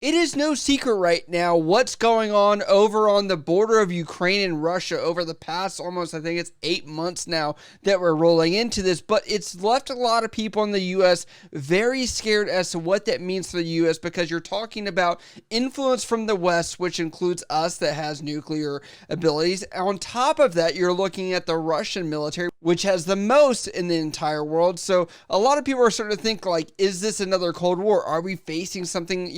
It is no secret right now what's going on over on the border of Ukraine and Russia over the past almost, I think it's 8 months now that we're rolling into this, but it's left a lot of people in the U.S. very scared as to what that means for the U.S. because you're talking about influence from the West, which includes us that has nuclear abilities. On top of that, you're looking at the Russian military, which has the most in the entire world. So a lot of people are starting to think like, is this another Cold War? Are we facing something,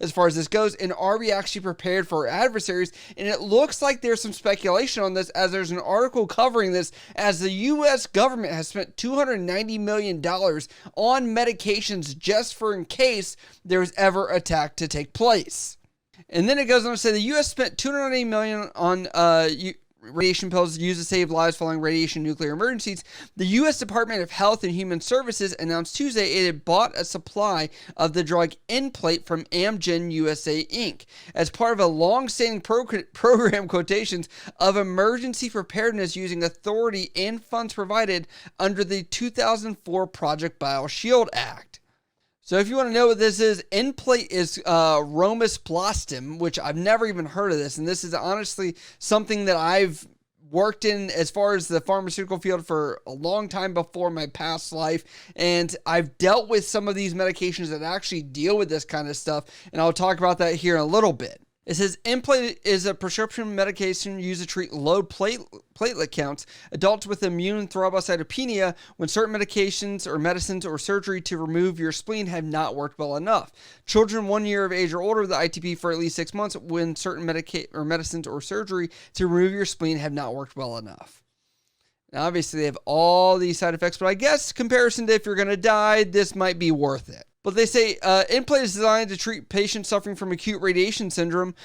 as far as this goes, and are we actually prepared for our adversaries? And it looks like there's some speculation on this, as there's an article covering this, as the U.S. government has spent $290 million on medications just for in case there's ever an attack to take place. And then it goes on to say the U.S. spent $280 million on radiation pills used to save lives following radiation nuclear emergencies. The U.S. Department of Health and Human Services announced Tuesday it had bought a supply of the drug Inplate from Amgen USA Inc. as part of a long-standing program quotations of emergency preparedness using authority and funds provided under the 2004 Project BioShield Act. So if you want to know what this is, Inplate is romisplastim, which I've never even heard of this. And this is honestly something that I've worked in as far as the pharmaceutical field for a long time before my past life. And I've dealt with some of these medications that actually deal with this kind of stuff. And I'll talk about that here in a little bit. It says Inplate is a prescription medication used to treat low platelet counts, adults with immune thrombocytopenia, when certain medications or medicines or surgery to remove your spleen have not worked well enough. Children 1 year of age or older with the ITP for at least 6 months when certain medicines or surgery to remove your spleen have not worked well enough. Now, obviously, they have all these side effects, but I guess comparison to if you're going to die, this might be worth it. But they say Inplate is designed to treat patients suffering from acute radiation syndrome,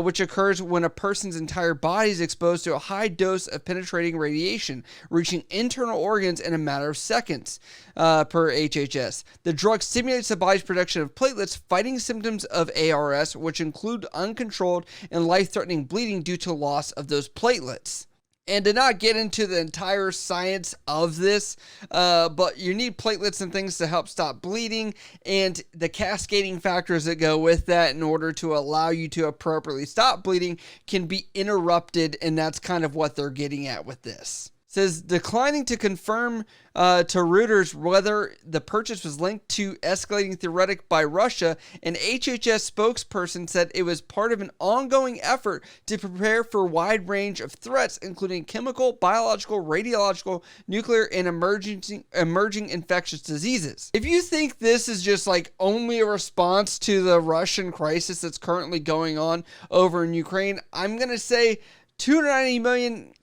which occurs when a person's entire body is exposed to a high dose of penetrating radiation, reaching internal organs in a matter of seconds, per HHS. The drug stimulates the body's production of platelets, fighting symptoms of ARS, which include uncontrolled and life-threatening bleeding due to loss of those platelets. And to not get into the entire science of this, but you need platelets and things to help stop bleeding and the cascading factors that go with that in order to allow you to appropriately stop bleeding can be interrupted, and that's kind of what they're getting at with this. Says declining to confirm to Reuters whether the purchase was linked to escalating rhetoric by Russia, an HHS spokesperson said it was part of an ongoing effort to prepare for a wide range of threats, including chemical, biological, radiological, nuclear, and emerging infectious diseases. If you think this is just like only a response to the Russian crisis that's currently going on over in Ukraine, I'm going to say 290 million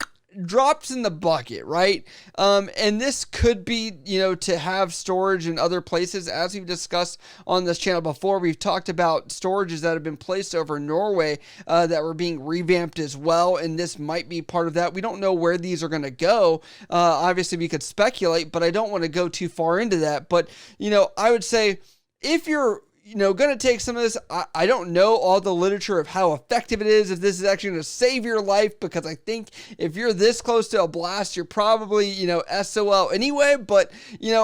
drops in the bucket, right? And this could be, to have storage in other places. As we've discussed on this channel before, we've talked about storages that have been placed over Norway that were being revamped as well, and this might be part of that. We don't know where these are going to go. Obviously, we could speculate, but I don't want to go too far into that. But, I would say if you're going to take some of this, I don't know all the literature of how effective it is, if this is actually going to save your life, because I think if you're this close to a blast, you're probably, SOL anyway. But,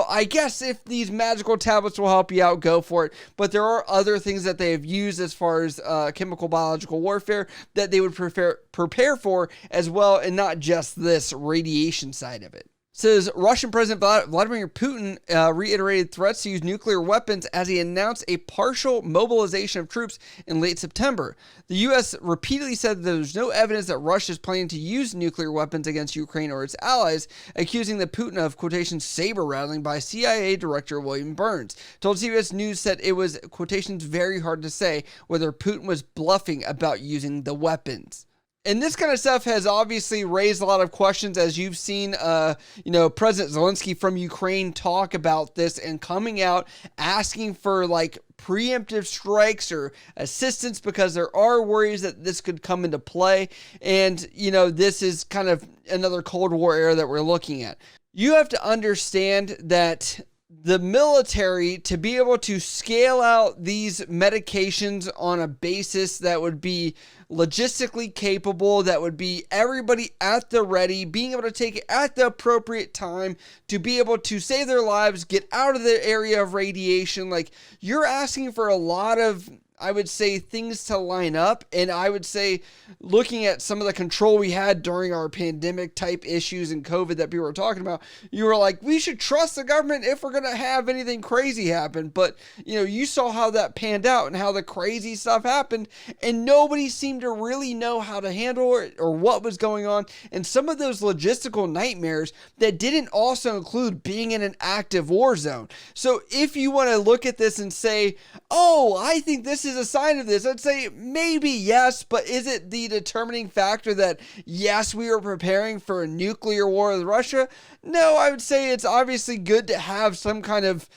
I guess if these magical tablets will help you out, go for it. But there are other things that they have used as far as chemical biological warfare that they would prepare for as well, and not just this radiation side of it. Says Russian President Vladimir Putin reiterated threats to use nuclear weapons as he announced a partial mobilization of troops in late September. The U.S. repeatedly said that there's no evidence that Russia is planning to use nuclear weapons against Ukraine or its allies, accusing the Putin of, quotations, saber-rattling by CIA Director William Burns. Told CBS News that it was, quotations, very hard to say whether Putin was bluffing about using the weapons. And this kind of stuff has obviously raised a lot of questions, as you've seen, President Zelensky from Ukraine talk about this and coming out asking for preemptive strikes or assistance, because there are worries that this could come into play. And, this is kind of another Cold War era that we're looking at. You have to understand that the military, to be able to scale out these medications on a basis that would be logistically capable, that would be everybody at the ready, being able to take it at the appropriate time to be able to save their lives, get out of the area of radiation. You're asking for a lot of, I would say, things to line up. And I would say, looking at some of the control we had during our pandemic type issues and COVID that people were talking about, you were like, we should trust the government if we're going to have anything crazy happen. But, you saw how that panned out and how the crazy stuff happened, and nobody seemed to really know how to handle it or what was going on. And some of those logistical nightmares that didn't also include being in an active war zone. So if you want to look at this and say, oh, I think this is a sign of this, I'd say maybe yes, but is it the determining factor that yes, we were preparing for a nuclear war with Russia? No, I would say it's obviously good to have some kind of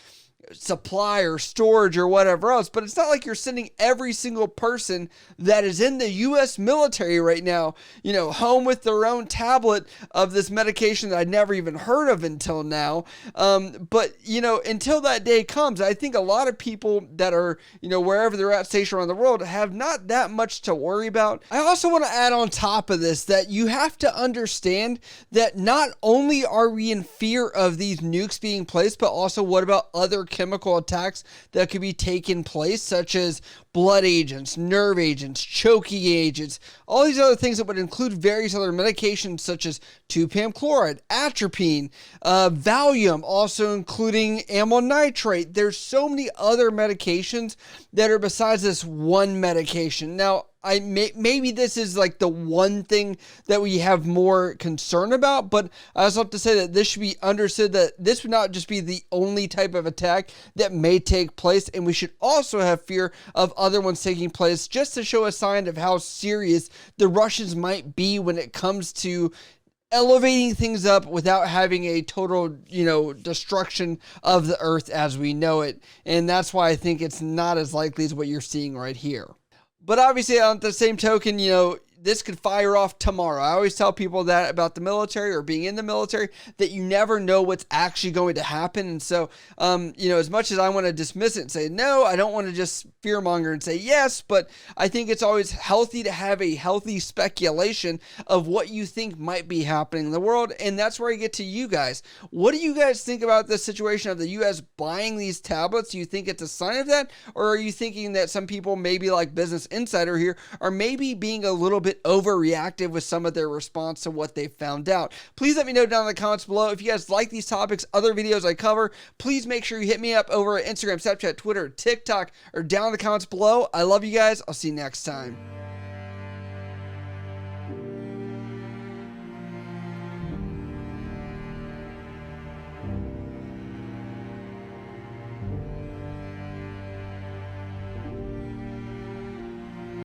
supply or storage or whatever else, but it's not like you're sending every single person that is in the U.S. military right now, home with their own tablet of this medication that I'd never even heard of until now. But until that day comes, I think a lot of people that are, wherever they're at stationed around the world have not that much to worry about. I also want to add on top of this that you have to understand that not only are we in fear of these nukes being placed, but also what about other chemical attacks that could be taking place, such as blood agents, nerve agents, choking agents, all these other things that would include various other medications such as 2-PAM chloride, atropine, Valium, also including amyl nitrate. There's so many other medications that are besides this one medication. Now, maybe this is like the one thing that we have more concern about, but I also have to say that this should be understood that this would not just be the only type of attack that may take place, and we should also have fear of other ones taking place just to show a sign of how serious the Russians might be when it comes to elevating things up without having a total, destruction of the earth as we know it. And that's why I think it's not as likely as what you're seeing right here. But obviously, on the same token, this could fire off tomorrow. I always tell people that about the military or being in the military, that you never know what's actually going to happen. And so, as much as I want to dismiss it and say, no, I don't want to just fearmonger and say yes, but I think it's always healthy to have a healthy speculation of what you think might be happening in the world. And that's where I get to you guys. What do you guys think about the situation of the U.S. buying these tablets? Do you think it's a sign of that? Or are you thinking that some people, maybe like Business Insider here, are maybe being a little bit overreactive with some of their response to what they found out? Please let me know down in the comments below. If you guys like these topics, other videos I cover, please make sure you hit me up over at Instagram, Snapchat, Twitter, TikTok, or down in the comments below. I love you guys. I'll see you next time.